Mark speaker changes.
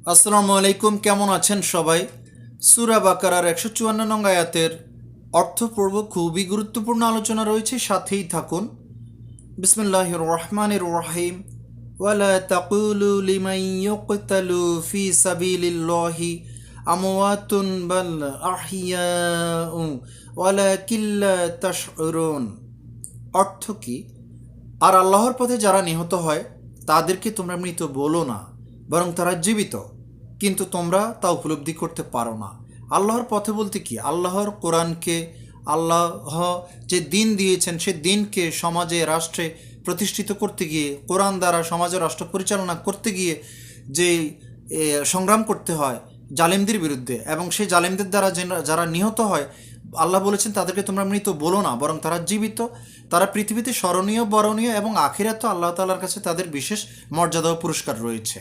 Speaker 1: আসসালামু আলাইকুম, কেমন আছেন সবাই? সূরা বাকারার 154 নং আয়াতের অর্থপূর্ব খুবই গুরুত্বপূর্ণ আলোচনা রয়েছে, সাথেই থাকুন। বিসমিল্লাহির রহমানির রহিম। ওয়ালা তাকুলু লিমান ইউকতালু ফি সাবিলিল্লাহি আমওয়াতুন বাল আহইয়াউ ওয়ালাকিন লা তাশউরুন। অর্থ কি? আর আল্লাহর পথে যারা নিহত হয় তাদেরকে তোমরা মৃত বলো না, বরং তারা জীবিত, কিন্তু তোমরা তা উপলব্ধি করতে পারো না। আল্লাহর পথে বলতে কি? আল্লাহর কোরআনকে, আল্লাহ যে দিন দিয়েছেন সে দিনকে সমাজে রাষ্ট্রে প্রতিষ্ঠিত করতে গিয়ে, কোরআন দ্বারা সমাজে রাষ্ট্র পরিচালনা করতে গিয়ে যে সংগ্রাম করতে হয় জালিমদের বিরুদ্ধে, এবং সেই জালিমদের দ্বারা যারা নিহত হয়, আল্লাহ বলেছেন তাদেরকে তোমরা মৃত বলো না, বরং তারা জীবিত। তারা পৃথিবীতে স্মরণীয়, বরণীয়, এবং আখিরাতে আল্লাহ তাআলার কাছে তাদের বিশেষ মর্যাদা ও পুরস্কার রয়েছে।